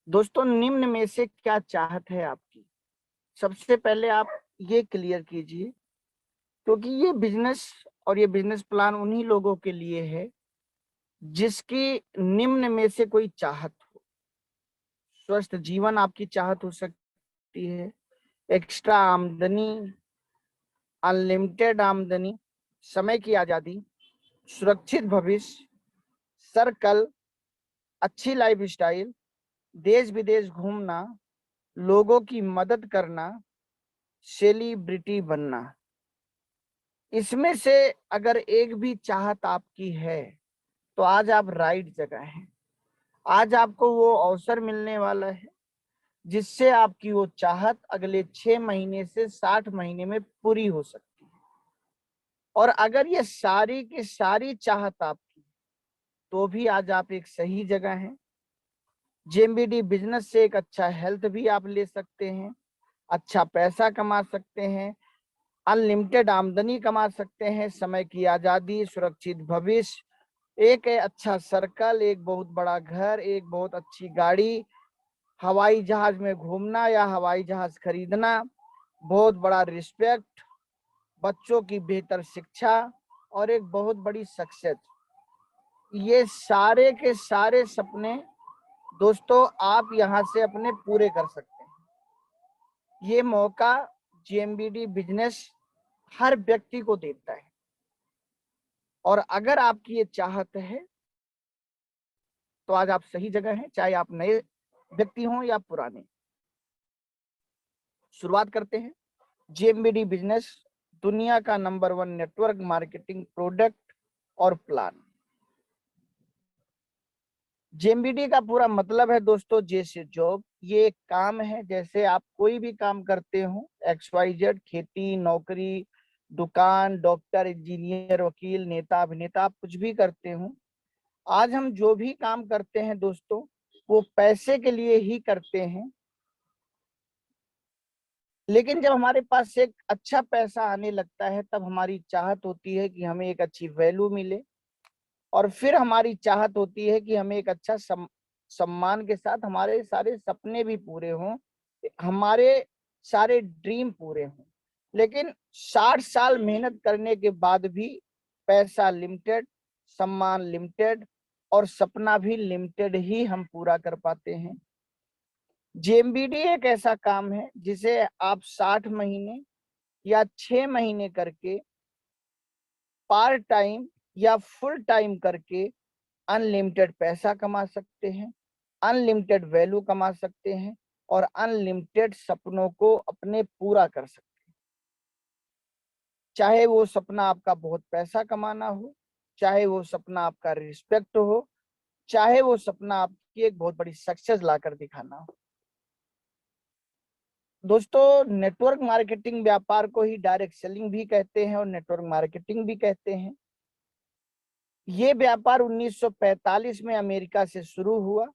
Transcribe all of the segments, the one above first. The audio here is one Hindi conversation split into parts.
दोस्तों, निम्न में से क्या चाहत है आपकी? सबसे पहले आप ये क्लियर कीजिए, क्योंकि ये बिजनेस और ये बिजनेस प्लान उन्हीं लोगों के लिए है जिसकी निम्न में से कोई चाहत हो। स्वस्थ जीवन आपकी चाहत हो सकती है, एक्स्ट्रा आमदनी, अनलिमिटेड आमदनी, समय की आजादी, सुरक्षित भविष्य, सर्कल, अच्छी लाइफस्टाइल, देश विदेश घूमना, लोगों की मदद करना, सेलिब्रिटी बनना। इसमें से अगर एक भी चाहत आपकी है तो आज आप राइट जगह हैं। आज आपको वो अवसर मिलने वाला है जिससे आपकी वो चाहत अगले 6 महीने से 60 महीने में पूरी हो सकती है। और अगर ये सारी की सारी चाहत आपकी, तो भी आज आप एक सही जगह हैं। जेएमबीडी बिजनेस से एक अच्छा हेल्थ भी आप ले सकते हैं, अच्छा पैसा कमा सकते हैं, अनलिमिटेड आमदनी कमा सकते हैं, समय की आजादी, सुरक्षित भविष्य, एक अच्छा सर्कल, एक बहुत बड़ा घर, एक बहुत अच्छी गाड़ी, हवाई जहाज में घूमना या हवाई जहाज खरीदना, बहुत बड़ा रिस्पेक्ट, बच्चों की बेहतर शिक्षा और एक बहुत बड़ी सक्सेस। ये सारे के सारे सपने दोस्तों आप यहां से अपने पूरे कर सकते हैं। ये मौका जेएमबीडी बिजनेस हर व्यक्ति को देता है। और अगर आपकी ये चाहत है तो आज आप सही जगह हैं, चाहे आप नए व्यक्ति हों या पुराने। शुरुआत करते हैं। जेएमबीडी बिजनेस दुनिया का नंबर 1 नेटवर्क मार्केटिंग प्रोडक्ट और प्लान। जेएमबीडी का पूरा मतलब है दोस्तों जैसे जॉब। ये एक काम है, जैसे आप कोई भी काम करते हो, XYZ, खेती, नौकरी, दुकान, डॉक्टर, इंजीनियर, वकील, नेता, अभिनेता, आप कुछ भी करते हो। आज हम जो भी काम करते हैं दोस्तों, वो पैसे के लिए ही करते हैं। लेकिन जब हमारे पास एक अच्छा पैसा आने लगता है तब हमारी चाहत होती है कि हमें एक अच्छी वैल्यू मिले, और फिर हमारी चाहत होती है कि हमें एक अच्छा सम्मान के साथ हमारे सारे सपने भी पूरे हों, हमारे सारे ड्रीम पूरे हों। लेकिन 60 साल मेहनत करने के बाद भी पैसा लिमिटेड, सम्मान लिमिटेड और सपना भी लिमिटेड ही हम पूरा कर पाते हैं। जेएमबीडी एक ऐसा काम है जिसे आप 60 महीने या 6 महीने करके, पार्ट टाइम या फुल टाइम करके अनलिमिटेड पैसा कमा सकते हैं, अनलिमिटेड वैल्यू कमा सकते हैं और अनलिमिटेड सपनों को अपने पूरा कर सकते हैं। चाहे वो सपना आपका बहुत पैसा कमाना हो, चाहे वो सपना आपका रिस्पेक्ट हो, चाहे वो सपना आपकी एक बहुत बड़ी सक्सेस लाकर दिखाना हो। दोस्तों, नेटवर्क मार्केटिंग व्यापार को ही डायरेक्ट सेलिंग भी कहते हैं और नेटवर्क मार्केटिंग भी कहते हैं। ये व्यापार 1945 में अमेरिका से शुरू हुआ।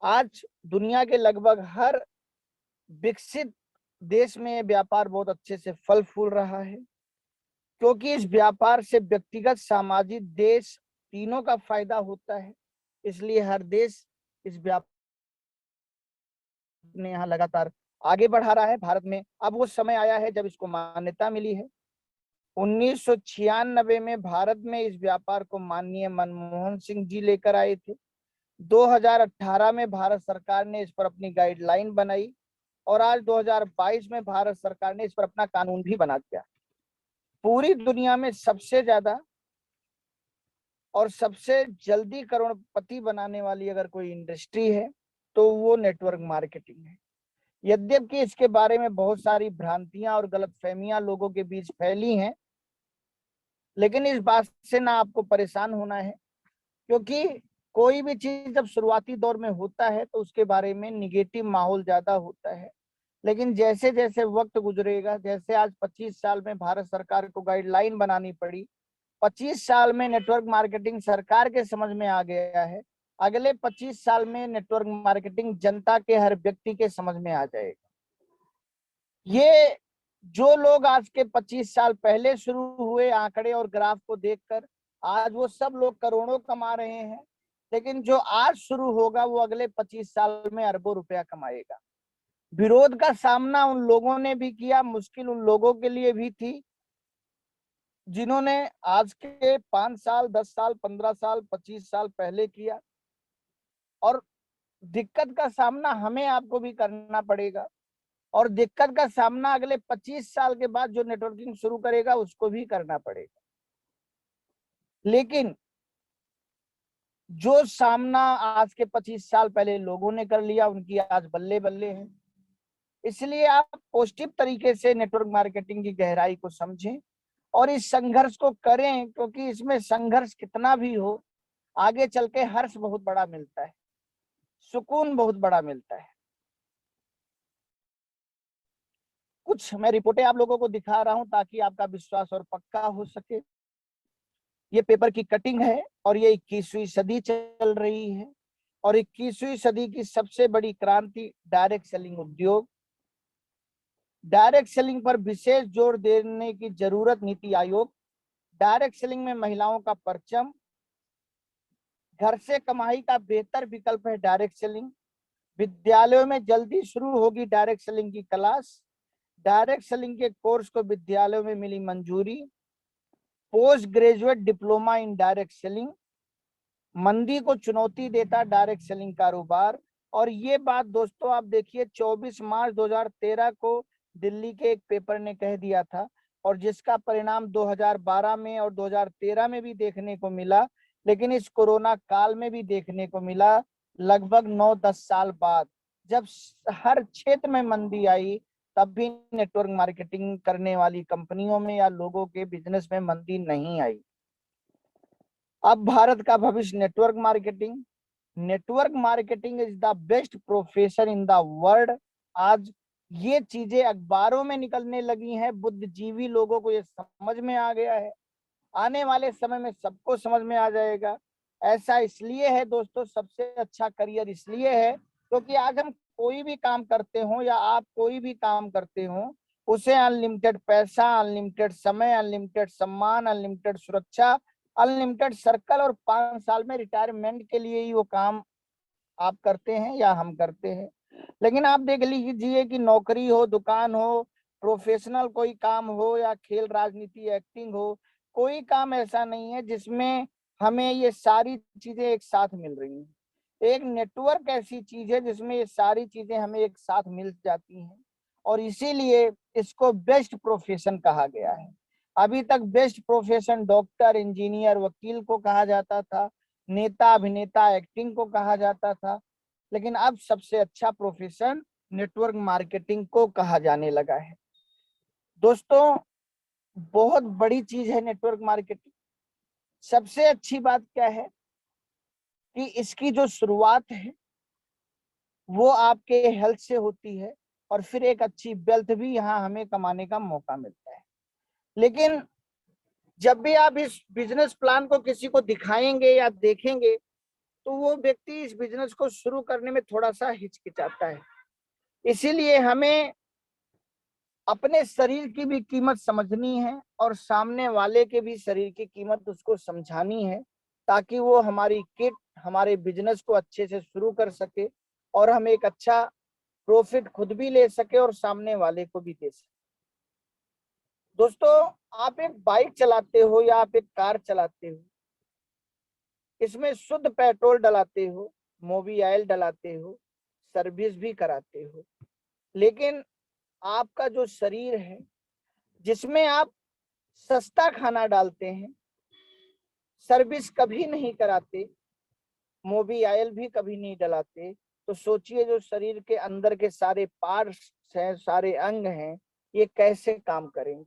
आज दुनिया के लगभग हर विकसित देश में व्यापार बहुत अच्छे से फल फूल रहा है, क्योंकि इस व्यापार से व्यक्तिगत, सामाजिक, देश तीनों का फायदा होता है। इसलिए हर देश इस व्यापार ने यहाँ लगातार आगे बढ़ा रहा है। भारत में अब वो समय आया है जब इसको मान्यता मिली है। 1996 में भारत में इस व्यापार को माननीय मनमोहन सिंह जी लेकर आए थे। 2018 में भारत सरकार ने इस पर अपनी गाइडलाइन बनाई और आज 2022 में भारत सरकार ने इस पर अपना कानून भी बना दिया। पूरी दुनिया में सबसे ज्यादा और सबसे जल्दी करोड़पति बनाने वाली अगर कोई इंडस्ट्री है तो वो नेटवर्क मार्केटिंग है। यद्यपि इसके बारे में बहुत सारी भ्रांतियां और गलतफहमियां लोगों के बीच फैली हैं, लेकिन इस बात से ना आपको परेशान होना है, क्योंकि कोई भी चीज जब शुरुआती दौर में होता है तो उसके बारे में निगेटिव माहौल ज्यादा होता है। लेकिन जैसे जैसे वक्त गुजरेगा, जैसे आज 25 साल में भारत सरकार को गाइडलाइन बनानी पड़ी, 25 साल में नेटवर्क मार्केटिंग सरकार के समझ में आ गया है, अगले 25 साल में नेटवर्क मार्केटिंग जनता के हर व्यक्ति के समझ में आ जाएगा। ये जो लोग आज के 25 साल पहले शुरू हुए आंकड़े और ग्राफ को देखकर आज वो सब लोग करोड़ों कमा रहे हैं, लेकिन जो आज शुरू होगा वो अगले 25 साल में अरबों रुपया कमाएगा। विरोध का सामना उन लोगों ने भी किया, मुश्किल उन लोगों के लिए भी थी जिन्होंने आज के 5 साल, 10 साल, 15 साल, 25 साल पहले किया। और दिक्कत का सामना हमें आपको भी करना पड़ेगा, और दिक्कत का सामना अगले 25 साल के बाद जो नेटवर्किंग शुरू करेगा उसको भी करना पड़ेगा। लेकिन जो सामना आज के 25 साल पहले लोगों ने कर लिया, उनकी आज बल्ले बल्ले है। इसलिए आप पॉजिटिव तरीके से नेटवर्क मार्केटिंग की गहराई को समझें और इस संघर्ष को करें, क्योंकि इसमें संघर्ष कितना भी हो, आगे चल के हर्ष बहुत बड़ा मिलता है, सुकून बहुत बड़ा मिलता है। कुछ मैं रिपोर्टें आप लोगों को दिखा रहा हूं ताकि आपका विश्वास और पक्का हो सके। ये पेपर की कटिंग है और ये 21वीं सदी चल रही है, और 21वीं सदी की सबसे बड़ी क्रांति डायरेक्ट सेलिंग उद्योग। डायरेक्ट सेलिंग पर विशेष जोर देने की जरूरत नीति आयोग। डायरेक्ट सेलिंग में महिलाओं का परचम। घर से कमाई का बेहतर विकल्प है डायरेक्ट सेलिंग। विद्यालयों में जल्दी शुरू होगी डायरेक्ट सेलिंग की क्लास। डायरेक्ट सेलिंग के कोर्स को विद्यालयों में मिली मंजूरी। Post graduate diploma in direct selling. मंदी को चुनौती देता डायरेक्ट सेलिंग कारोबार। और ये बात दोस्तों आप देखिए 24 मार्च 2013 को दिल्ली के एक पेपर ने कह दिया था, और जिसका परिणाम 2012 में और 2013 में भी देखने को मिला, लेकिन इस कोरोना काल में भी देखने को मिला। लगभग 9-10 साल बाद जब हर क्षेत्र में मंदी आई, तब भी नेटवर्क मार्केटिंग करने वाली कंपनियों में या लोगों के बिजनेस में मंदी नहीं आई। अब भारत का भविष्य network marketing. Network marketing is the best profession in the world. आज ये चीजें अखबारों में निकलने लगी हैं, बुद्धिजीवी लोगों को ये समझ में आ गया है। आने वाले समय में सबको समझ में आ जाएगा। ऐसा इसलिए है दोस्तों, सबसे अच्छा करियर इसलिए है क्योंकि आज हम कोई भी काम करते हो या आप कोई भी काम करते हो, उसे अनलिमिटेड पैसा, अनलिमिटेड समय, अनलिमिटेड सम्मान, अनलिमिटेड सुरक्षा, अनलिमिटेड सर्कल और 5 साल में रिटायरमेंट के लिए ही वो काम आप करते हैं या हम करते हैं। लेकिन आप देख लीजिए कि नौकरी हो, दुकान हो, प्रोफेशनल कोई काम हो या खेल, राजनीति, एक्टिंग हो, कोई काम ऐसा नहीं है जिसमें हमें ये सारी चीजें एक साथ मिल रही हैं। एक नेटवर्क ऐसी चीज है जिसमें ये सारी चीजें हमें एक साथ मिल जाती हैं, और इसीलिए इसको बेस्ट प्रोफेशन कहा गया है। अभी तक बेस्ट प्रोफेशन डॉक्टर, इंजीनियर, वकील को कहा जाता था, नेता, अभिनेता, एक्टिंग को कहा जाता था, लेकिन अब सबसे अच्छा प्रोफेशन नेटवर्क मार्केटिंग को कहा जाने लगा है। दोस्तों बहुत बड़ी चीज है नेटवर्क मार्केटिंग। सबसे अच्छी बात क्या है कि इसकी जो शुरुआत है वो आपके हेल्थ से होती है, और फिर एक अच्छी वेल्थ भी यहाँ हमें कमाने का मौका मिलता है। लेकिन जब भी आप इस बिजनेस प्लान को किसी को दिखाएंगे या देखेंगे, तो वो व्यक्ति इस बिजनेस को शुरू करने में थोड़ा सा हिचकिचाता है। इसीलिए हमें अपने शरीर की भी कीमत समझनी है और सामने वाले के भी शरीर की कीमत उसको समझानी है, ताकि वो हमारी किट, हमारे बिजनेस को अच्छे से शुरू कर सके और हम एक अच्छा प्रॉफिट खुद भी ले सके और सामने वाले को भी दे सके। दोस्तों आप एक बाइक चलाते हो या आप एक कार चलाते हो, इसमें शुद्ध पेट्रोल डलाते हो, मोबिल डलाते हो, सर्विस भी कराते हो, लेकिन आपका जो शरीर है जिसमें आप सस्ता खाना डालते हैं, सर्विस कभी नहीं कराते, मोबिल भी कभी नहीं डलाते, तो सोचिए जो शरीर के अंदर के सारे पार्ट्स हैं, सारे अंग हैं, ये कैसे काम करेंगे।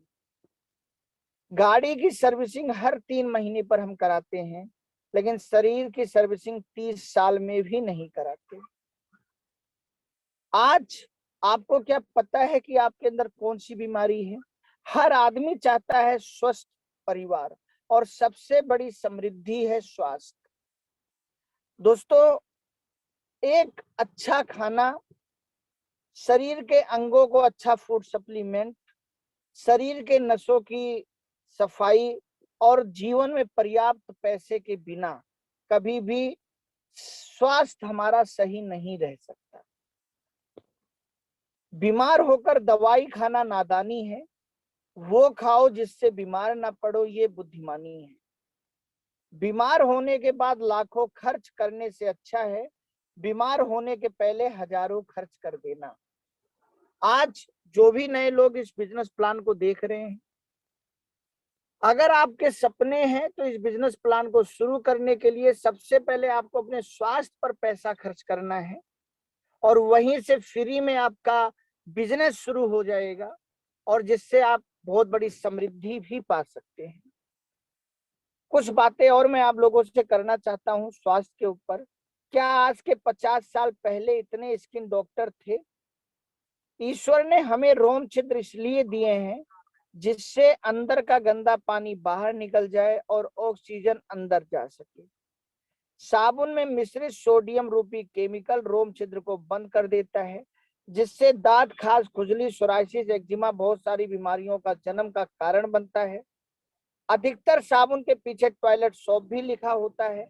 गाड़ी की सर्विसिंग हर 3 महीने पर हम कराते हैं, लेकिन शरीर की सर्विसिंग 30 साल में भी नहीं कराते। आज आपको क्या पता है कि आपके अंदर कौन सी बीमारी है? हर आदमी चाहता है स्वस्थ परिवार, और सबसे बड़ी समृद्धि है स्वास्थ्य। दोस्तों एक अच्छा खाना, शरीर के अंगों को अच्छा फूड सप्लीमेंट, शरीर के नसों की सफाई और जीवन में पर्याप्त पैसे के बिना कभी भी स्वास्थ्य हमारा सही नहीं रह सकता। बीमार होकर दवाई खाना नादानी है, वो खाओ जिससे बीमार ना पड़ो, ये बुद्धिमानी है। बीमार होने के बाद लाखों खर्च करने से अच्छा है बीमार होने के पहले हजारों खर्च कर देना। आज जो भी नए लोग इस बिजनेस प्लान को देख रहे हैं, अगर आपके सपने हैं तो इस बिजनेस प्लान को शुरू करने के लिए सबसे पहले आपको अपने स्वास्थ्य पर पैसा खर्च करना है और वहीं से फ्री में आपका बिजनेस शुरू हो जाएगा और जिससे आप बहुत बड़ी समृद्धि भी पा सकते हैं। कुछ बातें और मैं आप लोगों से करना चाहता हूं स्वास्थ्य के ऊपर। क्या आज के 50 साल पहले इतने स्किन डॉक्टर थे? ईश्वर ने हमें रोम छिद्र इसलिए दिए हैं जिससे अंदर का गंदा पानी बाहर निकल जाए और ऑक्सीजन अंदर जा सके। साबुन में मिश्रित सोडियम रूपी केमिकल रोम छिद्र को बंद कर देता है, जिससे दांत, खाज, खुजली, सोराइसिस, एक्जिमा, बहुत सारी बीमारियों का जन्म का कारण बनता है। अधिकतर साबुन के पीछे टॉयलेट सोप भी लिखा होता है।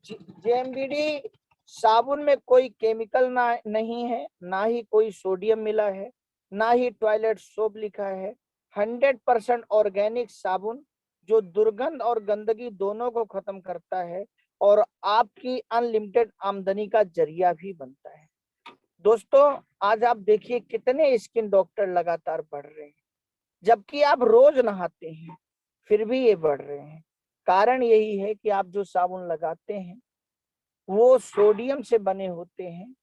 जेएमबीडी साबुन में कोई केमिकल नहीं है, ना ही कोई सोडियम मिला है, ना ही टॉयलेट सोप लिखा है। 100% ऑर्गेनिक साबुन जो दुर्गंध और गंदगी दोनों को खत्म करता है और आपकी अनलिमिटेड आमदनी का जरिया भी बनता है। दोस्तों, आज आप देखिए कितने स्किन डॉक्टर लगातार बढ़ रहे हैं, जबकि आप रोज नहाते हैं फिर भी ये बढ़ रहे हैं। कारण यही है कि आप जो साबुन लगाते हैं वो सोडियम से बने होते हैं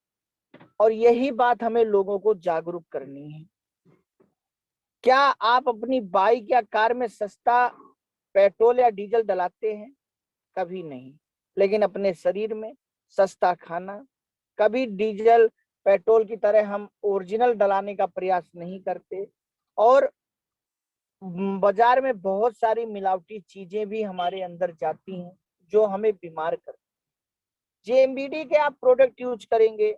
और यही बात हमें लोगों को जागरूक करनी है। क्या आप अपनी बाइक या कार में सस्ता पेट्रोल या डीजल डलाते हैं? कभी नहीं। लेकिन अपने शरीर में सस्ता खाना, कभी डीजल पेट्रोल की तरह हम ओरिजिनल डलाने का प्रयास नहीं करते और बाजार में बहुत सारी मिलावटी चीजें भी हमारे अंदर जाती हैं जो हमें बीमार करती हैं। जेएमबीडी के आप प्रोडक्ट यूज करेंगे,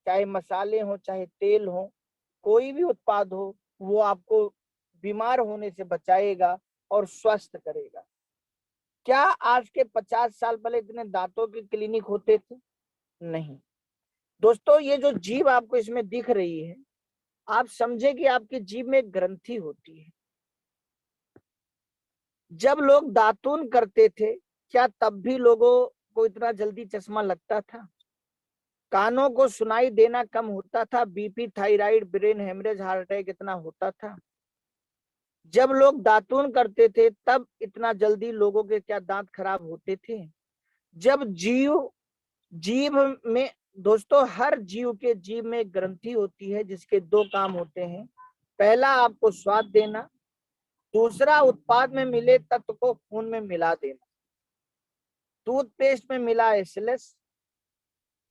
चाहे मसाले हो चाहे तेल हो, कोई भी उत्पाद हो, वो आपको बीमार होने से बचाएगा और स्वस्थ करेगा। क्या आज के 50 साल पहले इतने दांतों के क्लिनिक होते थे? नहीं। दोस्तों, ये जो जीभ आपको इसमें दिख रही है, आप समझे कि आपकी जीभ में एक ग्रंथि होती है। जब लोग दातून करते थे, क्या तब भी लोगों को इतना जल्दी चश्मा लगता था? कानों को सुनाई देना कम होता था? BP, thyroid, brain haemorrhage, heart attack इतना होता था? जब लोग दातून करते थे तब इतना जल्दी लोगों के क्या दांत खराब होते थे? जब जीभ में, दोस्तों, हर जीव के जीभ में एक ग्रंथि होती है जिसके दो काम होते हैं। पहला, आपको स्वाद देना। दूसरा, उत्पाद में मिले तत्व को खून में मिला देना। टूथपेस्ट में मिला एसिलस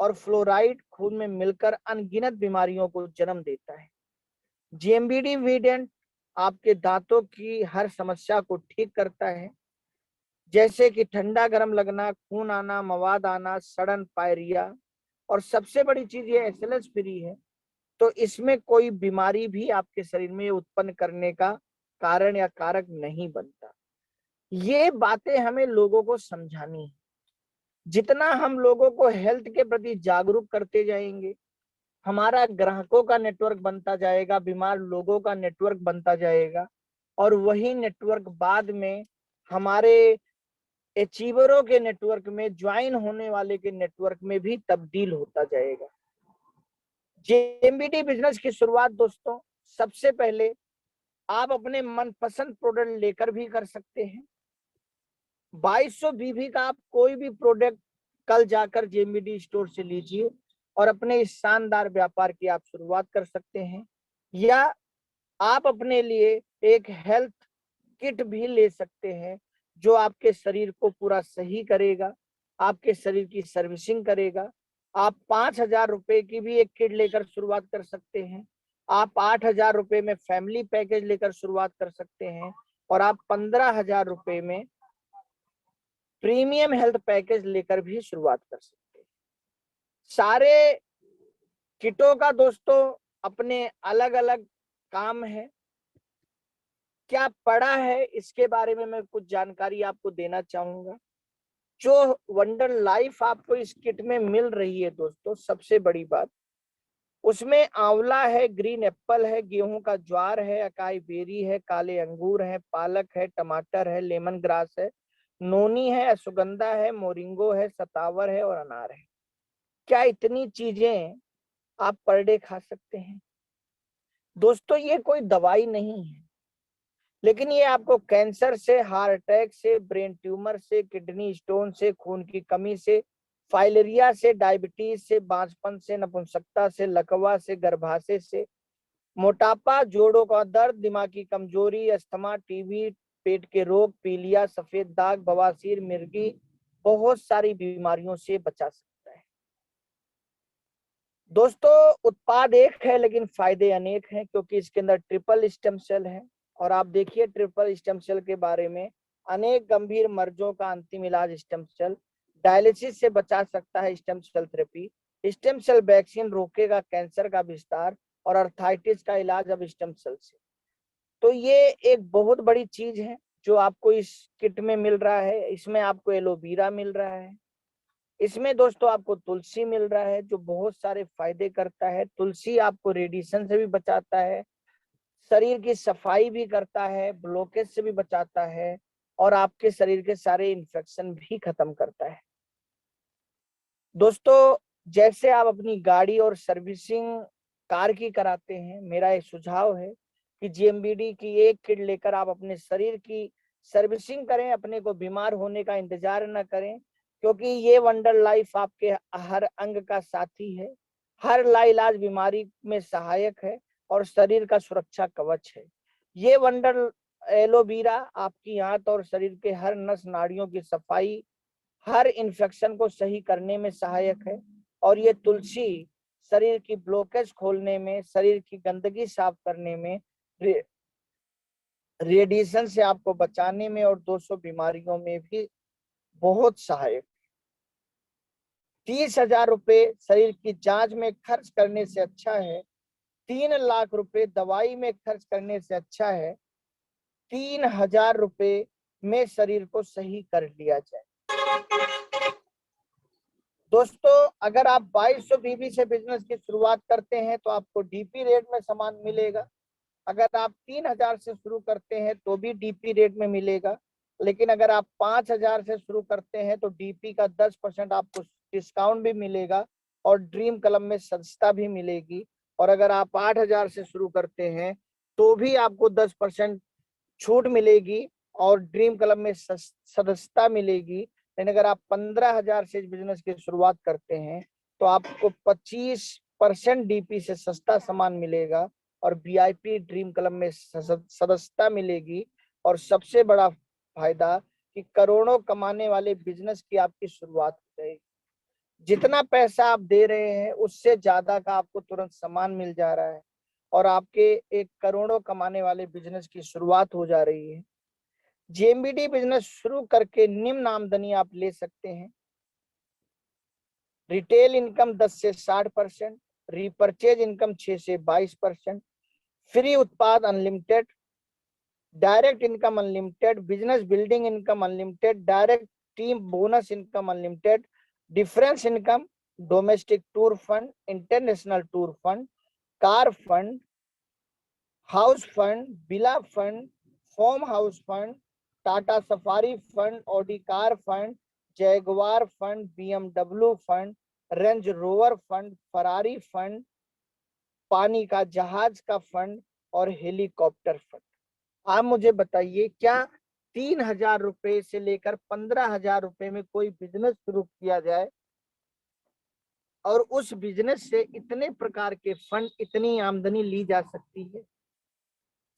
और फ्लोराइड खून में मिलकर अनगिनत बीमारियों को जन्म देता है। जेएमबीडी वीडेंट आपके दांतों की हर समस्या को ठीक करता है, जैसे कि ठंडा गर्म लगना, खून आना, मवाद आना, सड़न, पायरिया। और सबसे बड़ी चीज ये एसएलएस फ्री है, तो इसमें कोई बीमारी भी आपके शरीर में उत्पन्न करने का कारण या कारक नहीं बनता। ये बातें हमें लोगों को समझानी है। जितना हम लोगों को हेल्थ के प्रति जागरूक करते जाएंगे, हमारा ग्राहकों का नेटवर्क बनता जाएगा, बीमार लोगों का नेटवर्क बनता जाएगा और वही नेटवर्क बाद में हमारे अचीवरों के नेटवर्क में, ज्वाइन होने वाले के नेटवर्क में भी तब्दील होता जाएगा। जेएमबीडी बिजनेस की शुरुआत दोस्तों, सबसे पहले आप अपने मनपसंद प्रोडक्ट लेकर भी कर सकते हैं। 2200 बीबी का आप कोई भी प्रोडक्ट कल जाकर जेएमबीडी स्टोर से लीजिए और अपने इस शानदार व्यापार की आप शुरुआत कर सकते हैं। या आप अपने लिए एक हेल्थ किट भी ले सकते हैं जो आपके शरीर को पूरा सही करेगा, आपके शरीर की सर्विसिंग करेगा। आप 5,000 रुपए की भी एक किट लेकर शुरुआत कर सकते हैं। आप 8,000 रुपए में फैमिली पैकेज लेकर शुरुआत कर सकते हैं और आप 15,000 रुपए में प्रीमियम हेल्थ पैकेज लेकर भी शुरुआत कर सकते हैं। सारे किटों का दोस्तों अपने अलग अलग काम है। क्या पड़ा है इसके बारे में मैं कुछ जानकारी आपको देना चाहूंगा। जो वंडर लाइफ आपको इस किट में मिल रही है दोस्तों, सबसे बड़ी बात, उसमें आंवला है, ग्रीन एप्पल है, गेहूं का ज्वार है, अकाई बेरी है, काले अंगूर है, पालक है, टमाटर है, लेमन ग्रास है, नोनी है, अश्वगंधा है, मोरिंगो है, सतावर है और अनार है। क्या इतनी चीजें आप पर डे खा सकते हैं दोस्तों? ये कोई दवाई नहीं है, लेकिन ये आपको कैंसर से, हार्ट अटैक से, ब्रेन ट्यूमर से, किडनी स्टोन से, खून की कमी से, फाइलेरिया से, डायबिटीज से, बांझपन से, नपुंसकता से, लकवा से, गर्भाशय से, मोटापा, जोड़ों का दर्द, दिमाग की कमजोरी, अस्थमा, टीबी, पेट के रोग, पीलिया, सफेद दाग, बवासीर, मिर्गी, बहुत सारी बीमारियों से बचा सकता है दोस्तों। उत्पाद एक है लेकिन फायदे अनेक हैं, क्योंकि इसके अंदर ट्रिपल स्टेम सेल है। और आप देखिए ट्रिपल स्टेम सेल के बारे में, अनेक गंभीर मर्जों का अंतिम इलाज स्टेम सेल, डायलिसिस से बचा सकता है stem cell therapy, stem cell vaccine रोकेगा कैंसर का विस्तार, और अर्थाइटिस का इलाज अब स्टेम सेल से। तो ये एक बहुत बड़ी चीज है जो आपको इस किट में मिल रहा है। इसमें आपको एलोवेरा मिल रहा है, इसमें दोस्तों आपको तुलसी मिल रहा है जो बहुत सारे फायदे करता है। तुलसी आपको रेडिएशन से भी बचाता है, शरीर की सफाई भी करता है, ब्लॉकेज से भी बचाता है, और आपके शरीर के सारे इन्फेक्शन भी खत्म करता है दोस्तों। जैसे आप अपनी गाड़ी और सर्विसिंग कार की कराते हैं, मेरा एक सुझाव है कि जीएमबीडी की एक किट लेकर आप अपने शरीर की सर्विसिंग करें, अपने को बीमार होने का इंतजार न करें, क्योंकि ये वंडर लाइफ आपके हर अंग का साथी है, हर लाइलाज बीमारी में सहायक है और शरीर का सुरक्षा कवच है। ये वंडर एलोवेरा आपकी आंत और शरीर के हर नस नाड़ियों की सफाई, हर इन्फेक्शन को सही करने में सहायक है। और ये तुलसी शरीर की ब्लॉकेज खोलने में, शरीर की गंदगी साफ करने में, रेडिएशन से आपको बचाने में और 200 बीमारियों में भी बहुत सहायक। 30,000 रुपए शरीर की जांच में खर्च करने से अच्छा है, 3 लाख रुपए दवाई में खर्च करने से अच्छा है 3,000 रुपए में शरीर को सही कर लिया जाए दोस्तों। अगर आप 2200 बीबी से बिजनेस की शुरुआत करते हैं तो आपको डीपी रेट में सामान मिलेगा। अगर आप 3,000 से शुरू करते हैं तो भी डीपी रेट में मिलेगा, लेकिन अगर आप 5,000 से शुरू करते हैं तो डीपी का 10% आपको डिस्काउंट भी मिलेगा और ड्रीम कलम में सस्ता भी मिलेगी। और अगर आप 8,000 से शुरू करते हैं तो भी आपको 10% छूट मिलेगी और ड्रीम क्लब में सदस्यता मिलेगी। लेकिन अगर आप 15,000 से इस बिजनेस की शुरुआत करते हैं तो आपको 25% डीपी से सस्ता सामान मिलेगा और वीआईपी ड्रीम क्लब में सदस्यता मिलेगी। और सबसे बड़ा फायदा कि करोड़ों कमाने वाले बिजनेस की आपकी शुरुआत हो जाएगी। जितना पैसा आप दे रहे हैं उससे ज्यादा का आपको तुरंत सामान मिल जा रहा है और आपके एक करोड़ों कमाने वाले बिजनेस की शुरुआत हो जा रही है। जेएमबीडी बिजनेस शुरू करके निम्न आमदनी आप ले सकते हैं। रिटेल इनकम 10 से 60%, रिपर्चेज इनकम 6 से 22%, फ्री उत्पाद unlimited, direct income unlimited, business building income unlimited, direct team bonus income unlimited, difference income, domestic tour fund, international tour fund, car fund, house fund, villa fund, farm house fund, Tata Safari fund, Audi car fund, Jaguar fund, BMW fund, Range Rover fund, Ferrari fund, पानी का जहाज का फंड और हेलीकॉप्टर फंड। आप मुझे बताइए, क्या 3,000 रुपए से लेकर 15,000 रुपए में कोई बिजनेस शुरू किया जाए और उस बिजनेस से इतने प्रकार के फंड, इतनी आमदनी ली जा सकती है?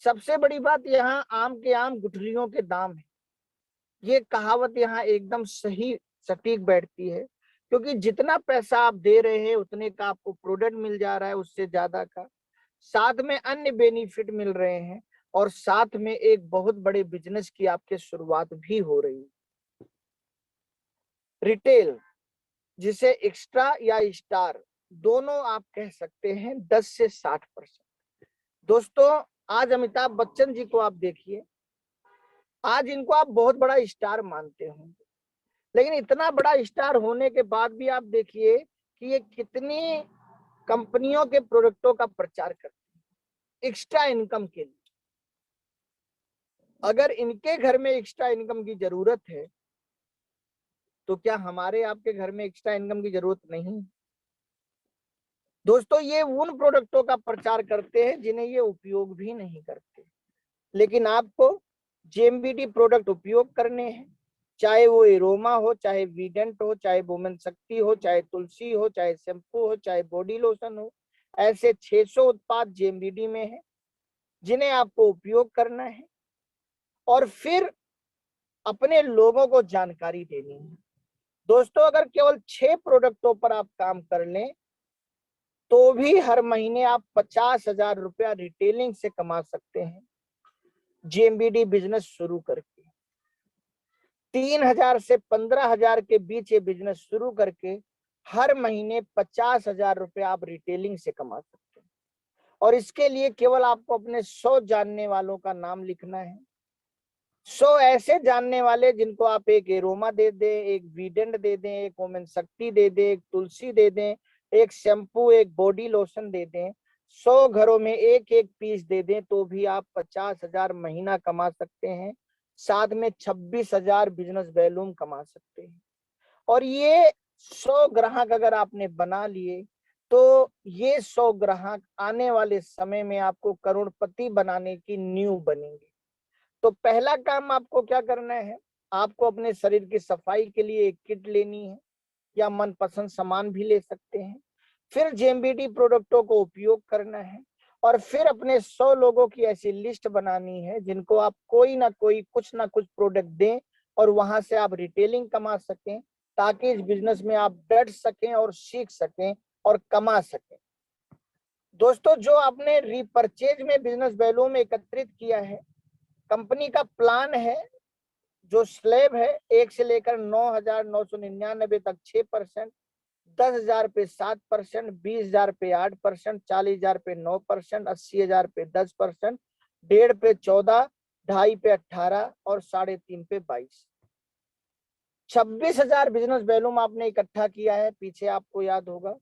सबसे बड़ी बात, यहाँ आम के आम गुठलियों के दाम है। ये कहावत यहाँ एकदम सही सटीक बैठती है, क्योंकि जितना पैसा आप दे रहे हैं उतने का आपको प्रोडक्ट मिल जा रहा है, उससे ज्यादा का, साथ में अन्य बेनिफिट मिल रहे हैं और साथ में एक बहुत बड़े बिजनेस की आपकी शुरुआत भी हो रही है। रिटेल, जिसे एक्स्ट्रा या स्टार दोनों आप कह सकते हैं, 10 से 60%। दोस्तों, आज अमिताभ बच्चन जी को आप देखिए, आज इनको आप बहुत बड़ा स्टार मानते होंगे, लेकिन इतना बड़ा स्टार होने के बाद भी आप देखिए कि ये कितनी कंपनियों के प्रोडक्टों का प्रचार करते हैं एक्स्ट्रा इनकम के लिए। अगर इनके घर में एक्स्ट्रा इनकम की जरूरत है तो क्या हमारे आपके घर में एक्स्ट्रा इनकम की जरूरत नहीं? दोस्तों, ये उन प्रोडक्टों का प्रचार करते हैं जिन्हें ये उपयोग भी नहीं करते, लेकिन आपको जेएमबीडी प्रोडक्ट उपयोग करने हैं, चाहे वो एरोमा हो, चाहे वीडेंट हो, चाहे वुमेन शक्ति हो, चाहे तुलसी हो, चाहे शैम्पू हो, चाहे बॉडी लोशन हो। ऐसे 600 उत्पाद जेएमबीडी में है जिन्हें आपको उपयोग करना है और फिर अपने लोगों को जानकारी देनी है। दोस्तों, अगर केवल 6 प्रोडक्टों पर आप काम कर लें तो भी हर महीने आप 50,000 रुपया रिटेलिंग से कमा सकते हैं जेएमबीडी बिजनेस शुरू करके। 3,000 से 15,000 के बीच ये बिजनेस शुरू करके हर महीने 50,000 रुपया आप रिटेलिंग से कमा सकते हैं। और इसके लिए केवल आपको अपने 100 जानने वालों का नाम लिखना है। 100 ऐसे जानने वाले जिनको आप एक एरोमा दे दें, एक वीडेंट दे दें, एक वुमेन शक्ति दे दें, एक तुलसी दे दें, एक शैम्पू, एक बॉडी लोशन दे दें। 100 घरों में एक एक पीस दे दें तो भी आप 50,000 महीना कमा सकते हैं। साथ में 26,000 बिजनेस वॉल्यूम कमा सकते हैं। और ये 100 ग्राहक अगर आपने बना लिए तो ये 100 ग्राहक आने वाले समय में आपको करोड़पति बनाने की नींव बनेंगे। तो पहला काम आपको क्या करना है, आपको अपने शरीर की सफाई के लिए एक किट लेनी है या मनपसंद सामान भी ले सकते हैं। फिर जेएमबीडी प्रोडक्टों को उपयोग करना है और फिर अपने 100 लोगों की ऐसी लिस्ट बनानी है जिनको आप कोई ना कोई कुछ ना कुछ प्रोडक्ट दें और वहां से आप रिटेलिंग कमा सकें, ताकि इस बिजनेस में आप डट सकें और सीख सकें और कमा सकें। दोस्तों, जो आपने रीपरचेज में बिजनेस वैल्यूम एकत्रित किया है, कंपनी का प्लान है, जो स्लैब है 1 से लेकर 9,999 तक 6%, 10,000 पे 7%, 20,000 पे 8%, 40,000 पे 9%, 80,000 पे 10%, 1.5 पे 14, 2.5 पे 18 और 3.5 पे 22। 26,000 बिजनेस वैल्यूम आपने इकट्ठा किया है, पीछे आपको याद होगा।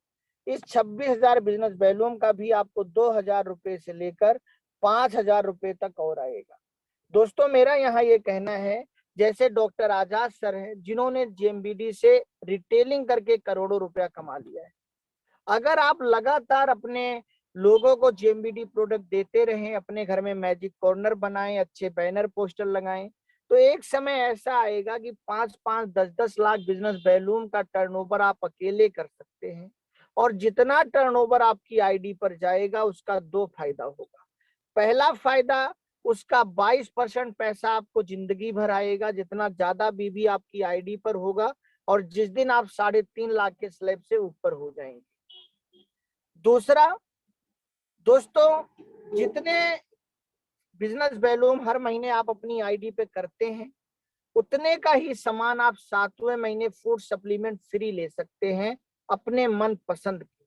इस 26,000 बिजनेस वैल्यूम का भी आपको 2,000 रुपए से लेकर 5,000 रुपए तक और आएगा। दोस्तों, मेरा यहाँ ये कहना है, जैसे डॉक्टर आजाद सर हैं जिन्होंने जेएमबीडी से रिटेलिंग करके करोड़ों रुपया कमा लिया है, अगर आप लगातार अपने लोगों को जेएमबीडी प्रोडक्ट देते रहें, अपने घर में मैजिक कॉर्नर बनाएं, अच्छे बैनर पोस्टर लगाएं, तो एक समय ऐसा आएगा कि 5-5, 10-10 लाख बिजनेस वॉल्यूम का टर्नओवर आप अकेले कर सकते हैं। और जितना टर्नओवर आपकी आईडी पर जाएगा उसका 2 फायदा होगा। पहला फायदा, उसका 22% पैसा आपको जिंदगी भर आएगा, जितना ज्यादा बीबी आपकी आईडी पर होगा और जिस दिन आप 3.5 लाख के स्लैब से ऊपर हो जाएंगे। दूसरा, दोस्तों, जितने बिजनेस वॉल्यूम हर महीने आप अपनी आईडी पे करते हैं, उतने का ही सामान आप 7वें महीने फूड सप्लीमेंट फ्री ले सकते हैं अपने मन पसंद के।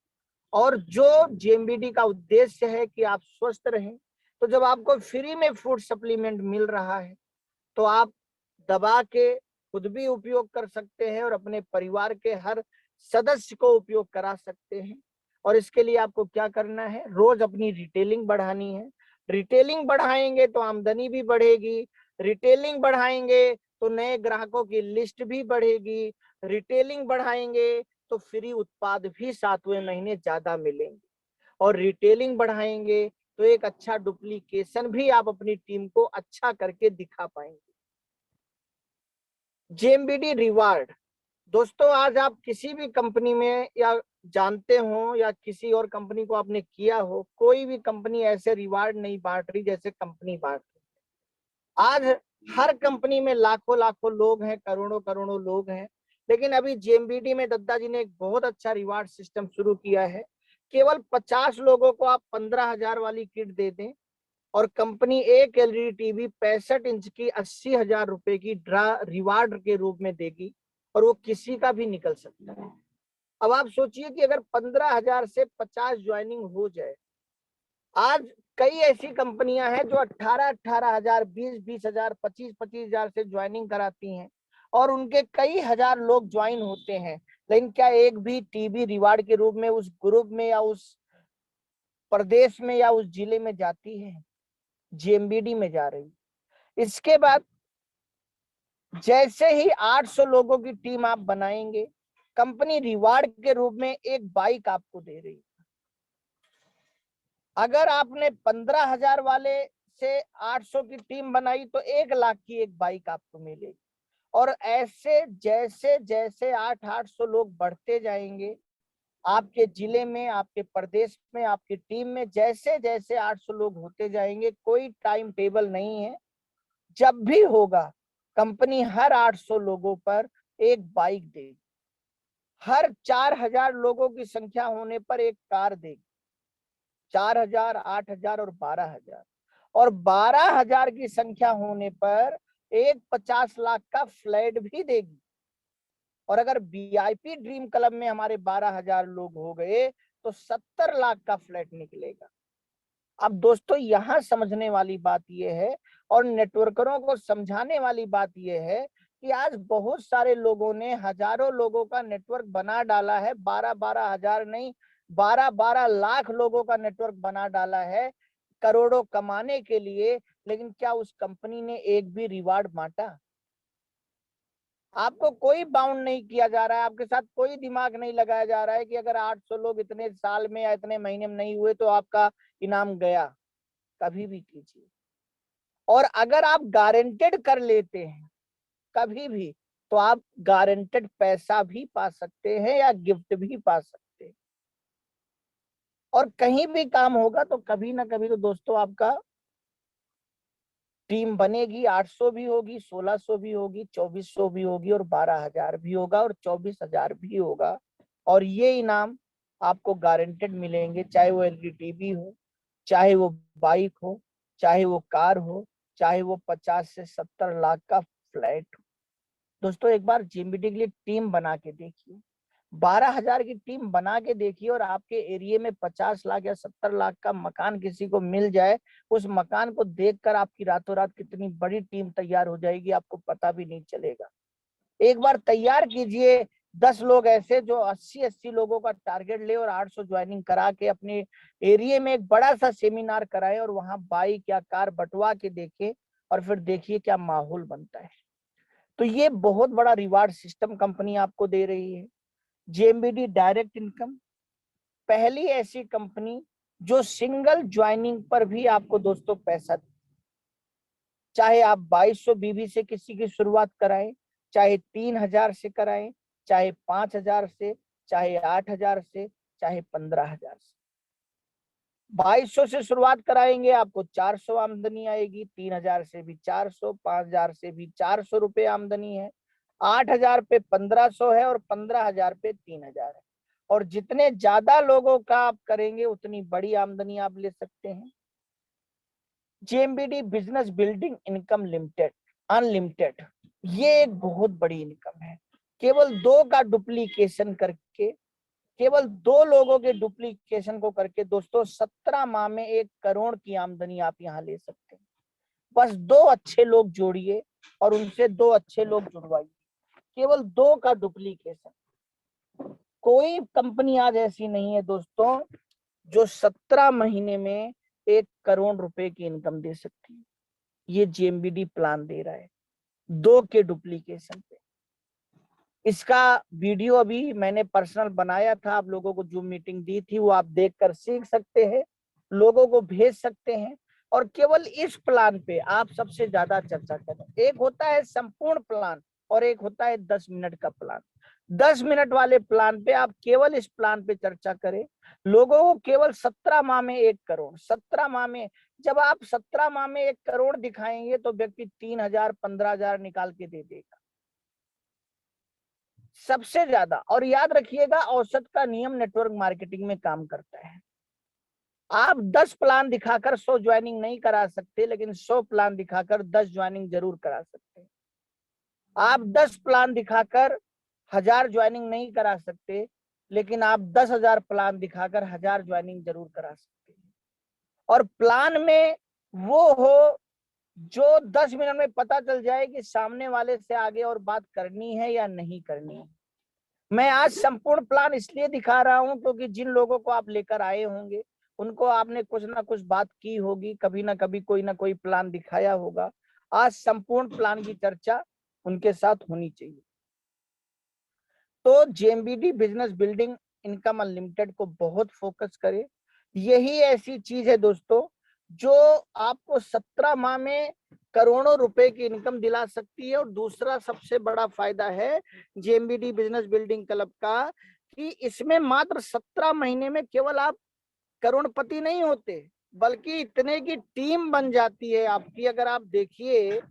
और जो जेएमबीडी का उद्देश्य है कि आप स्वस्थ रहें, तो जब आपको फ्री में फूड सप्लीमेंट मिल रहा है तो आप दबा के खुद भी उपयोग कर सकते हैं और अपने परिवार के हर सदस्य को उपयोग करा सकते हैं। और इसके लिए आपको क्या करना है, रोज अपनी रिटेलिंग बढ़ानी है। रिटेलिंग बढ़ाएंगे तो आमदनी भी बढ़ेगी, रिटेलिंग बढ़ाएंगे तो नए ग्राहकों की लिस्ट भी बढ़ेगी, रिटेलिंग बढ़ाएंगे तो फ्री उत्पाद भी 7वें महीने ज्यादा मिलेंगे, और रिटेलिंग बढ़ाएंगे तो एक अच्छा डुप्लीकेशन भी आप अपनी टीम को अच्छा करके दिखा पाएंगे। जेएमबीडी रिवार्ड, दोस्तों, आज आप किसी भी कंपनी में या जानते हो या किसी और कंपनी को आपने किया हो, कोई भी कंपनी ऐसे रिवार्ड नहीं बांट रही जैसे कंपनी बांट रही। आज हर कंपनी में लाखों लाखों लोग हैं, करोड़ों करोड़ों लोग हैं, लेकिन अभी जेएमबीडी में दद्दा जी ने एक बहुत अच्छा रिवार्ड सिस्टम शुरू किया है। केवल 50 लोगों को आप 15,000 वाली किट दे दें और कंपनी एक एलईडी टीवी 65 इंच की 80,000 रुपए की ड्रा रिवार्ड के रूप में देगी और वो किसी का भी निकल सकता है। अब आप सोचिए कि अगर 15,000 से 50 ज्वाइनिंग हो जाए, आज कई ऐसी कंपनियां हैं जो 18,000, 20,000, 25,000 से ज्वाइनिंग कराती हैं और उनके कई हजार लोग ज्वाइन होते हैं, लेकिन क्या एक भी टीबी रिवार्ड के रूप में उस ग्रुप में या उस प्रदेश में या उस जिले में जाती है? जेएमबीडी में जा रही। इसके बाद जैसे ही 800 लोगों की टीम आप बनाएंगे, कंपनी रिवार्ड के रूप में एक बाइक आपको दे रही है। अगर आपने 15,000 वाले से 800 की टीम बनाई तो 1 लाख की एक बाइक आपको मिलेगी। और ऐसे जैसे जैसे 800 लोग बढ़ते जाएंगे आपके जिले में, आपके प्रदेश में, आपकी टीम में, जैसे जैसे 800 लोग होते जाएंगे, कोई टाइम टेबल नहीं है, जब भी होगा कंपनी हर 800 लोगों पर एक बाइक देगी। हर 4,000 लोगों की संख्या होने पर एक कार देगी। 4,000, 8,000 और 12,000। और 12,000 की संख्या होने पर एक 50 लाख का फ्लैट भी देगी। और अगर वीआईपी ड्रीम क्लब में हमारे 12,000 लोग हो गए तो 70 लाख का फ्लैट निकलेगा। अब दोस्तों यहां समझने वाली बात यह है और नेटवर्करों को समझाने वाली बात यह है कि आज बहुत सारे लोगों ने हजारों लोगों का नेटवर्क बना डाला है। 12-12 हजार नहीं, 12-12 लाख लोगों का नेटवर्क बना डाला है करोड़ों कमाने के लिए। लेकिन क्या उस कंपनी ने एक भी रिवार्ड बांटा? आपको कोई बाउंड नहीं किया जा रहा है, आपके साथ कोई दिमाग नहीं लगाया जा रहा है कि अगर 800 लोग इतने साल में या इतने महीने में नहीं हुए तो आपका इनाम गया। कभी भी कीजिए। और अगर आप गारंटेड कर लेते हैं कभी भी, तो आप गारंटेड पैसा भी पा सकते हैं या गिफ्ट भी पा सकते हैं। और कहीं भी काम होगा तो कभी ना कभी तो दोस्तों आपका टीम बनेगी। 800 भी होगी, 1600 भी होगी, 2400 भी होगी और 12,000 भी होगा और 24,000 भी होगा। और ये इनाम आपको गारंटेड मिलेंगे, चाहे वो एलईडी हो, चाहे वो बाइक हो, चाहे वो कार हो, चाहे वो 50 से 70 लाख का फ्लैट हो। दोस्तों एक बार जेएमबीडी के लिए टीम बना के देखिए, 12,000 की टीम बना के देखिए और आपके एरिया में 50 लाख या 70 लाख का मकान किसी को मिल जाए, उस मकान को देखकर आपकी रातों रात कितनी बड़ी टीम तैयार हो जाएगी आपको पता भी नहीं चलेगा। एक बार तैयार कीजिए 10 लोग ऐसे जो 80-80 लोगों का टारगेट ले और 800 ज्वाइनिंग करा के अपने एरिया में एक बड़ा सा सेमिनार कराए और वहां बाइक या कार बंटवा के देखे और फिर देखिए क्या माहौल बनता है। तो ये बहुत बड़ा रिवार्ड सिस्टम कंपनी आपको दे रही है। जेएमबीडी डायरेक्ट इनकम पहली ऐसी कंपनी जो सिंगल ज्वाइनिंग पर भी आपको दोस्तों पैसा दे। चाहे आप 2200 बीबी से किसी की शुरुआत कराएं, चाहे 3,000 से कराएं, चाहे 5,000 से, चाहे 8,000 से, चाहे 15,000 से। 2200 से शुरुआत कराएंगे आपको 400 आमदनी आएगी, 3,000 से भी 400, 5,000 से भी 400 रुपए आमदनी है, 8,000 पे 1,500 है और 15,000 पे 3,000 है। और जितने ज्यादा लोगों का आप करेंगे उतनी बड़ी आमदनी आप ले सकते हैं। JMBD business building income limited unlimited, ये एक बहुत बड़ी इनकम है। केवल 2 का डुप्लीकेशन करके, केवल 2 लोगों के डुप्लीकेशन को करके दोस्तों 17 माह में 1 करोड़ की आमदनी आप यहाँ ले सकते हैं। बस 2 अच्छे लोग जोड़िए और उनसे 2 अच्छे लोग जुड़वाइए। केवल 2 का डुप्लीकेशन। कोई कंपनी आज ऐसी नहीं है दोस्तों जो 17 महीने में 1 करोड़ रुपए की इनकम दे सकती है। ये जेएमबीडी प्लान दे रहा है 2 के डुप्लीकेशन पे। इसका वीडियो अभी मैंने पर्सनल बनाया था, आप लोगों को जो मीटिंग दी थी वो आप देखकर सीख सकते हैं, लोगों को भेज सकते हैं। और केवल इस प्लान पे आप सबसे ज्यादा चर्चा करें। एक होता है संपूर्ण प्लान और एक होता है 10 मिनट का प्लान। 10 मिनट वाले प्लान पे आप केवल इस प्लान पे चर्चा करें, लोगों को केवल 17 माह में 1 करोड़, 17 माह में, जब आप 17 माह में 1 करोड़ दिखाएंगे तो व्यक्ति 3,000 15,000 निकाल के दे देगा सबसे ज्यादा। और याद रखिएगा औसत का नियम नेटवर्क मार्केटिंग में काम करता है। आप 10 प्लान दिखाकर 100 ज्वाइनिंग नहीं करा सकते, लेकिन 100 प्लान दिखाकर 10 ज्वाइनिंग जरूर करा सकते हैं। आप 10 प्लान दिखाकर 1,000 ज्वाइनिंग नहीं करा सकते, लेकिन आप 10,000 प्लान दिखाकर 1,000 ज्वाइनिंग जरूर करा सकते हैं। और प्लान में वो हो जो 10 मिनट में पता चल जाए कि सामने वाले से आगे और बात करनी है या नहीं करनी है। मैं आज संपूर्ण प्लान इसलिए दिखा रहा हूं क्योंकि जिन लोगों को आप लेकर आए होंगे उनको आपने कुछ ना कुछ बात की होगी, कभी ना कभी कोई ना कोई प्लान दिखाया होगा। आज संपूर्ण प्लान की चर्चा उनके साथ होनी चाहिए। तो जेएमबीडी बिजनेस बिल्डिंग इनकम अनलिमिटेड को बहुत फोकस करें। यही ऐसी चीज है दोस्तों जो आपको 17 माह में करोड़ों रुपए की इनकम दिला सकती है। और दूसरा सबसे बड़ा फायदा है जेएमबीडी बिजनेस बिल्डिंग क्लब का कि इसमें मात्र 17 महीने में केवल आप करोड़पति नहीं होते बल्कि इतने की टीम बन जाती है आपकी। अगर आप देखिए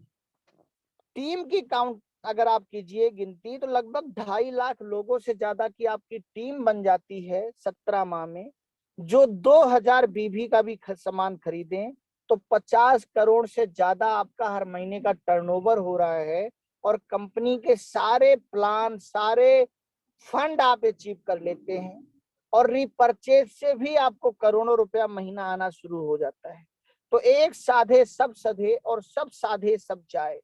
टीम की काउंट अगर आप कीजिए गिनती तो लगभग 2.5 लाख लोगों से ज्यादा की आपकी टीम बन जाती है 17 माह में। जो 2000 बीबी का भी सामान खरीदें तो 50 करोड़ से ज्यादा आपका हर महीने का टर्नओवर हो रहा है। और कंपनी के सारे प्लान सारे फंड आप अचीव कर लेते हैं और रीपरचेज से भी आपको करोड़ों रुपया महीना आना शुरू हो जाता है। तो एक साधे सब सधे और सब साधे सब जाए।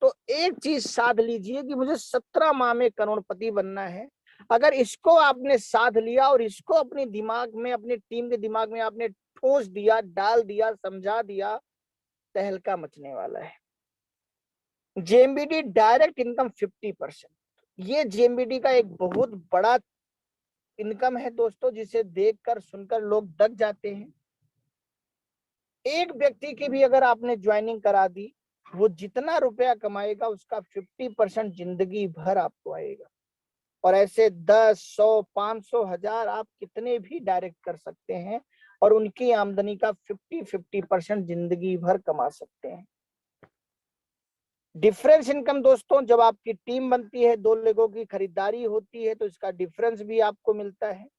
तो एक चीज साध लीजिए कि मुझे 17 माह में करोड़पति बनना है। अगर इसको आपने साध लिया और इसको अपने दिमाग में अपनी टीम के दिमाग में आपने ठोस दिया, डाल दिया, समझा दिया, तहलका मचने वाला है। जेएमबीडी डायरेक्ट इनकम 50%, ये जेएमबीडी का एक बहुत बड़ा इनकम है दोस्तों जिसे देखकर सुनकर लोग दब जाते हैं। एक व्यक्ति की भी अगर आपने ज्वाइनिंग करा दी वो जितना रुपया कमाएगा उसका 50% जिंदगी भर आपको आएगा। और ऐसे 10, 100, 500, 1000 आप कितने भी डायरेक्ट कर सकते हैं और उनकी आमदनी का 50% जिंदगी भर कमा सकते हैं। डिफरेंस इनकम दोस्तों जब आपकी टीम बनती है, 2 लोगों की खरीदारी होती है तो इसका डिफरेंस भी आपको मिलता है।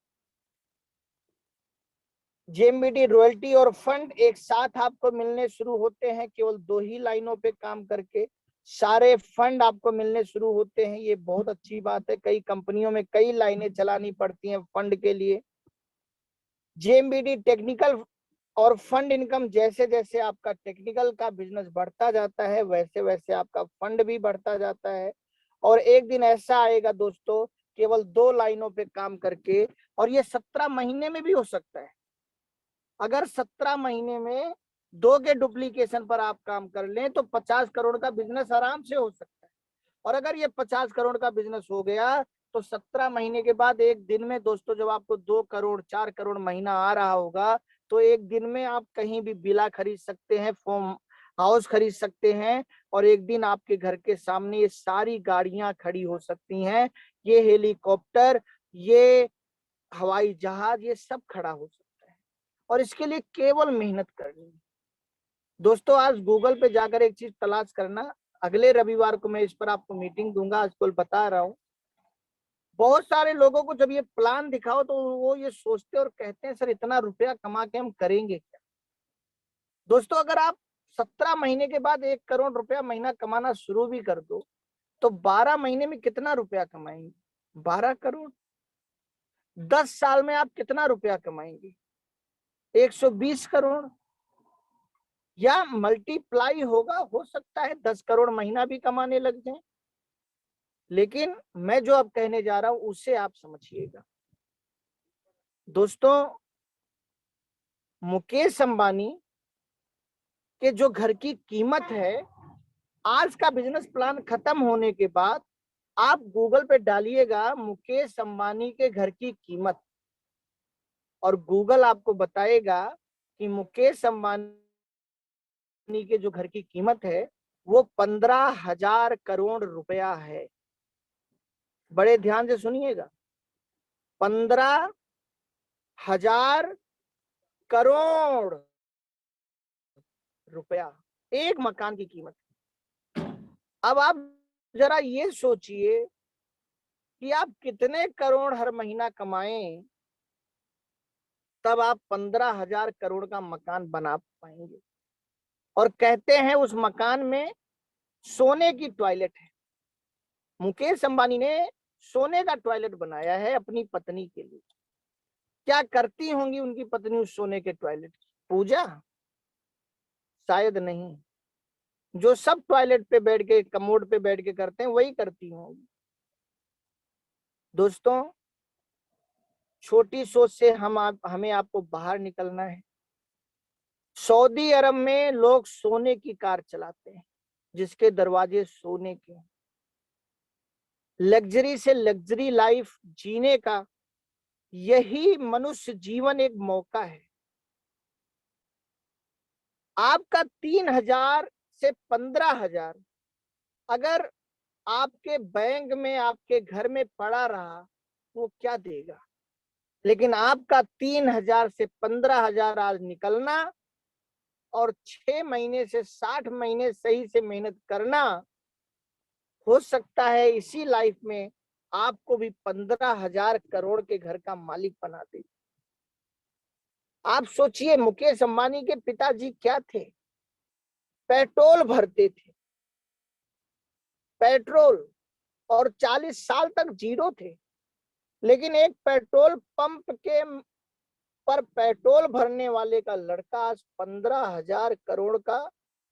जेएमबीडी रॉयल्टी और फंड एक साथ आपको मिलने शुरू होते हैं केवल 2 ही लाइनों पे काम करके। सारे फंड आपको मिलने शुरू होते हैं, ये बहुत अच्छी बात है। कई कंपनियों में कई लाइनें चलानी पड़ती हैं फंड के लिए। जेएमबीडी टेक्निकल और फंड इनकम जैसे जैसे आपका टेक्निकल का बिजनेस बढ़ता जाता है वैसे वैसे आपका फंड भी बढ़ता जाता है। और एक दिन ऐसा आएगा दोस्तों केवल 2 लाइनों पे काम करके, और ये 17 महीने में भी हो सकता है। अगर 17 महीने में 2 के डुप्लीकेशन पर आप काम कर लें तो 50 करोड़ का बिजनेस आराम से हो सकता है। और अगर ये 50 करोड़ का बिजनेस हो गया तो 17 महीने के बाद एक दिन में दोस्तों जब आपको 2 करोड़ 4 करोड़ महीना आ रहा होगा तो एक दिन में आप कहीं भी विला खरीद सकते हैं, फार्म हाउस खरीद सकते हैं। और एक दिन आपके घर के सामने ये सारी गाड़ियां खड़ी हो सकती हैं, ये हेलीकॉप्टर, ये हवाई जहाज, ये सब खड़ा हो सकता है। और इसके लिए केवल मेहनत करनी है दोस्तों। आज गूगल पे जाकर एक चीज तलाश करना, अगले रविवार को मैं इस पर आपको मीटिंग दूंगा, आजकल बता रहा हूँ। बहुत सारे लोगों को जब ये प्लान दिखाओ तो वो ये सोचते और कहते हैं सर इतना रुपया कमा के हम करेंगे क्या। दोस्तों अगर आप 17 महीने के बाद 1 करोड़ रुपया महीना कमाना शुरू भी कर दो तो 12 महीने में कितना रुपया कमाएंगे? 12 करोड़। 10 साल में आप कितना रुपया कमाएंगे? 120 करोड़। या मल्टीप्लाई होगा, हो सकता है 10 करोड़ महीना भी कमाने लग जाए। लेकिन मैं जो अब कहने जा रहा हूं उसे आप समझिएगा दोस्तों। मुकेश अंबानी के जो घर की कीमत है आज का बिजनेस प्लान खत्म होने के बाद आप गूगल पे डालिएगा मुकेश अंबानी के घर की कीमत और गूगल आपको बताएगा कि मुकेश अंबानी के जो घर की कीमत है वो 15,000 करोड़ रुपया है। बड़े ध्यान से सुनिएगा, 15,000 करोड़ रुपया एक मकान की कीमत। अब आप जरा ये सोचिए कि आप कितने करोड़ हर महीना कमाएं तब आप 15,000 करोड़ का मकान बना पाएंगे। और कहते हैं उस मकान में सोने की टॉयलेट है। मुकेश अंबानी ने सोने का टॉयलेट बनाया है अपनी पत्नी के लिए। क्या करती होंगी उनकी पत्नी उस सोने के टॉयलेट की? पूजा? शायद नहीं। जो सब टॉयलेट पे बैठ के, कमोड पे बैठ के करते हैं, वही करती होंगी। दोस्तों, छोटी सोच से हमें आपको बाहर निकलना है। सऊदी अरब में लोग सोने की कार चलाते हैं, जिसके दरवाजे सोने के। लग्जरी से लग्जरी लाइफ जीने का यही मनुष्य जीवन एक मौका है। आपका 3,000 से 15,000 अगर आपके बैंक में, आपके घर में पड़ा रहा, वो क्या देगा? लेकिन आपका 3,000 से 15,000 आज निकलना और 6 महीने से 60 महीने सही से मेहनत करना, हो सकता है इसी लाइफ में आपको भी 15,000 करोड़ के घर का मालिक बना दे। आप सोचिए, मुकेश अंबानी के पिताजी क्या थे? पेट्रोल भरते थे, पेट्रोल, और 40 साल तक जीरो थे। लेकिन एक पेट्रोल पंप के पर पेट्रोल भरने वाले का लड़का आज 15,000 करोड़ का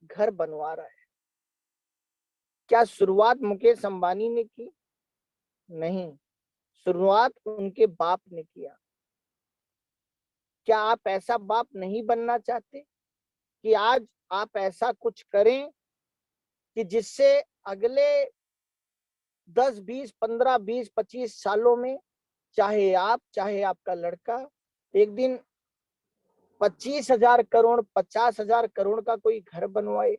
घर बनवा रहा है। क्या शुरुआत मुकेश अंबानी ने की? नहीं, शुरुआत उनके बाप ने किया। क्या आप ऐसा बाप नहीं बनना चाहते कि आज आप ऐसा कुछ करें कि जिससे अगले 10, 20, 15, 20, 25 सालों में चाहे आप, चाहे आपका लड़का एक दिन 25,000 करोड़, 50,000 करोड़ का कोई घर बनवाए,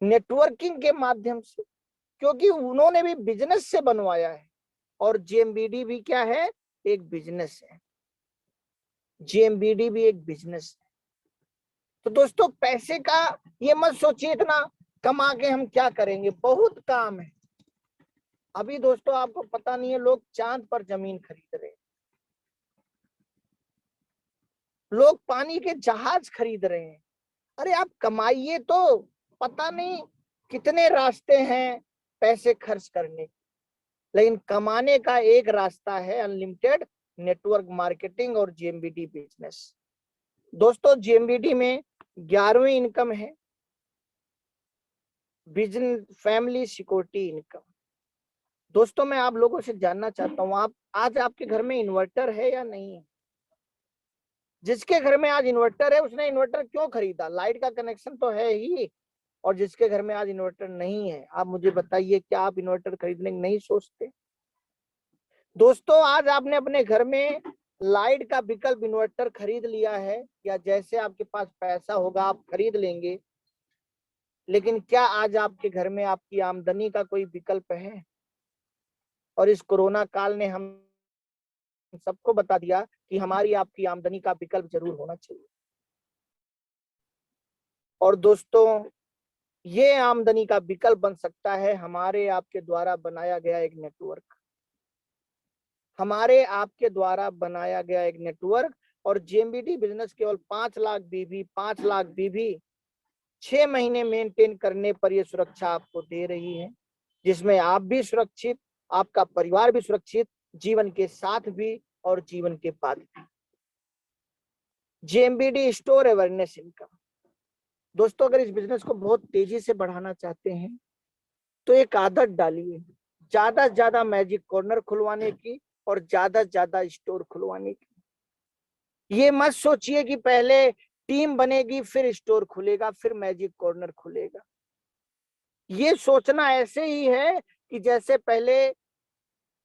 नेटवर्किंग के माध्यम से? क्योंकि उन्होंने भी बिजनेस से बनवाया है, और जेएमबीडी भी क्या है? एक बिजनेस है। जेएमबीडी भी एक बिजनेस है। तो दोस्तों, पैसे का ये मत सोचिए इतना कमा के हम क्या करेंगे, बहुत काम है। अभी दोस्तों आपको पता नहीं है, लोग चांद पर जमीन खरीद रहे हैं, लोग पानी के जहाज खरीद रहे हैं। अरे आप कमाइए तो, पता नहीं कितने रास्ते हैं पैसे खर्च करने के, लेकिन कमाने का एक रास्ता है अनलिमिटेड नेटवर्क मार्केटिंग और जेएमबीडी बिजनेस। दोस्तों, जेएमबीडी में 11वीं इनकम है बिजनेस फैमिली सिक्योरिटी इनकम। दोस्तों, मैं आप लोगों से जानना चाहता हूं, आप आज आपके घर में इन्वर्टर है या नहीं है? जिसके घर में आज इन्वर्टर है, उसने इन्वर्टर क्यों खरीदा? लाइट का कनेक्शन तो है ही। और जिसके घर में आज इन्वर्टर नहीं है, आप मुझे बताइए, क्या आप इन्वर्टर खरीदने की नहीं सोचते? दोस्तों, आज आपने अपने घर में लाइट का विकल्प इन्वर्टर खरीद लिया है, या जैसे आपके पास पैसा होगा आप खरीद लेंगे, लेकिन क्या आज आपके घर में आपकी आमदनी का कोई विकल्प है? और इस कोरोना काल ने हम सबको बता दिया कि हमारी आपकी आमदनी का विकल्प जरूर होना चाहिए। और दोस्तों, ये आमदनी का विकल्प बन सकता है हमारे आपके द्वारा बनाया गया एक नेटवर्क, हमारे आपके द्वारा बनाया गया एक नेटवर्क। और जेएमबीडी बिजनेस केवल 5 लाख बीवी, 5 लाख बीवी 6 महीने मेंटेन करने पर यह सुरक्षा आपको दे रही है, जिसमें आप भी सुरक्षित, आपका परिवार भी सुरक्षित, जीवन के साथ भी और जीवन के बाद भी। जेएमबीडी स्टोर अवेयरनेस इनकम। दोस्तों, अगर इस बिजनेस को बहुत तेजी से बढ़ाना चाहते हैं तो एक आदत डालिए, ज्यादा से ज्यादा मैजिक कॉर्नर खुलवाने की और ज्यादा से ज्यादा स्टोर खुलवाने की। ये मत सोचिए कि पहले टीम बनेगी, फिर स्टोर खुलेगा, फिर मैजिक कॉर्नर खुलेगा। ये सोचना ऐसे ही है कि जैसे पहले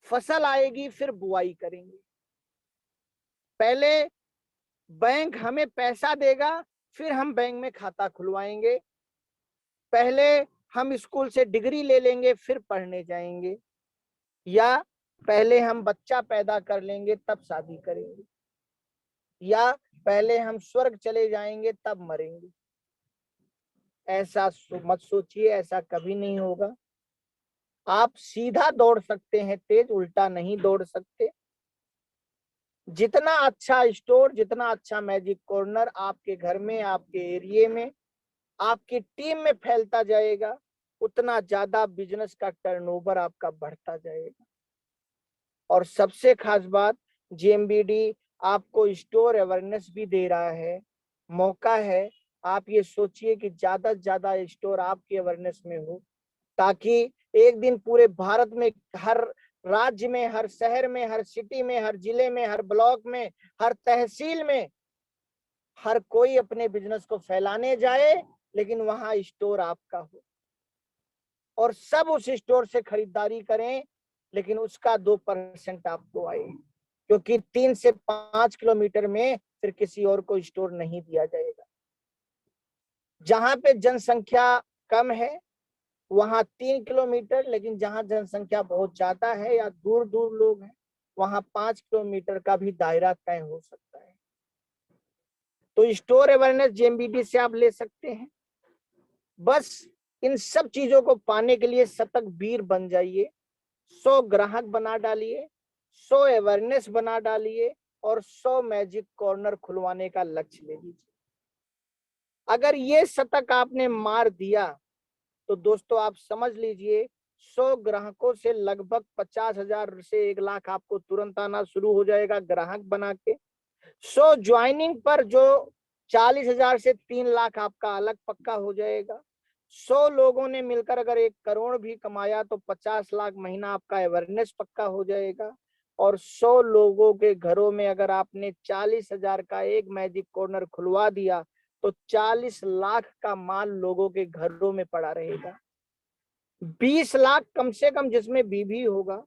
फसल आएगी, फिर बुआई करेंगे। पहले बैंक हमें पैसा देगा, फिर हम बैंक में खाता खुलवाएंगे। पहले हम स्कूल से डिग्री ले लेंगे, फिर पढ़ने जाएंगे। या पहले हम बच्चा पैदा कर लेंगे, तब शादी करेंगे। या पहले हम स्वर्ग चले जाएंगे, तब मरेंगे। ऐसा मत सोचिए, ऐसा कभी नहीं होगा। आप सीधा दौड़ सकते हैं, तेज, उल्टा नहीं दौड़ सकते। जितना अच्छा स्टोर, जितना अच्छा मैजिक कॉर्नर आपके घर में, आपके एरिया में, आपकी टीम में फैलता जाएगा, उतना ज्यादा बिजनेस का टर्नओवर आपका बढ़ता जाएगा। और सबसे खास बात, जेएमबीडी आपको स्टोर अवेयरनेस भी दे रहा है। मौका है आप ये सोचिए कि ज्यादा से ज्यादा स्टोर आपकी अवेयरनेस में हो, ताकि एक दिन पूरे भारत में, हर राज्य में, हर शहर में, हर सिटी में, हर जिले में, हर ब्लॉक में, हर तहसील में, हर कोई अपने बिजनेस को फैलाने जाए, लेकिन वहां स्टोर आपका हो और सब उस स्टोर से खरीदारी करें, लेकिन उसका 2% आपको आए, क्योंकि 3 से 5 किलोमीटर में फिर किसी और को स्टोर नहीं दिया जाएगा। जहां पे जनसंख्या कम है वहां 3 किलोमीटर, लेकिन जहां जनसंख्या बहुत ज्यादा है या दूर दूर लोग हैं वहां 5 किलोमीटर का भी दायरा तय हो सकता है। तो स्टोर अवेयरनेस जेएमबीडी से आप ले सकते हैं। बस इन सब चीजों को पाने के लिए शतक वीर बन जाइए, 100 ग्राहक बना डालिए, 100 अवेयरनेस बना डालिए और 100 मैजिक कॉर्नर खुलवाने का लक्ष्य ले लीजिए। अगर ये शतक आपने मार दिया तो दोस्तों आप समझ लीजिए 100 ग्राहकों से लगभग 50,000 से 1 लाख आपको तुरंत आना शुरू हो जाएगा ग्राहक बना के। 100 ज्वाइनिंग पर जो 40,000 से 3 लाख आपका अलग पक्का हो जाएगा। 100 लोगों ने मिलकर अगर 1 करोड़ भी कमाया तो 50 लाख महीना आपका अवेयरनेस पक्का हो जाएगा। और 100 लोगों के घरों में अगर आपने 40,000 का एक मैजिक कॉर्नर खुलवा दिया तो 40 लाख का माल लोगों के घरों में पड़ा रहेगा। 20 लाख कम से कम जिसमें बीबी होगा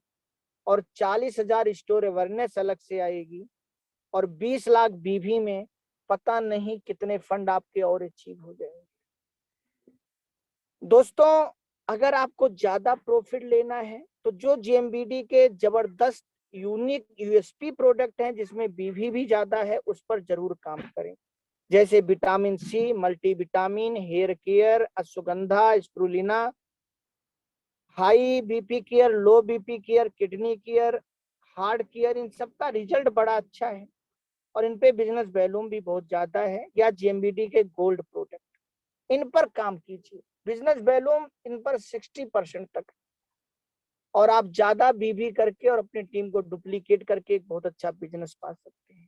और 40,000 स्टोर अवेयरनेस अलग से आएगी और 20 लाख बीबी में पता नहीं कितने फंड आपके और अचीव हो जाएंगे। दोस्तों अगर आपको ज्यादा प्रॉफिट लेना है तो जो जेएमबीडी के जबरदस्त यूनिक यूएसपी प्रोडक्ट हैं जिसमें बीबी भी ज्यादा है उस पर जरूर काम करें, जैसे vitamin C, multivitamin, hair care, ashwagandha, spirulina, high BP care, low BP care, kidney care, heart care, इन सब का रिजल्ट बड़ा अच्छा है और इन पे बिजनेस वैल्यूम भी बहुत ज्यादा है। या जेएमबीडी के गोल्ड प्रोडक्ट, इन पर काम कीजिए, बिजनेस वैल्यूम इन पर 60% तक, और आप ज्यादा बीबी करके और अपनी टीम को डुप्लीकेट करके एक बहुत अच्छा बिजनेस पा सकते हैं।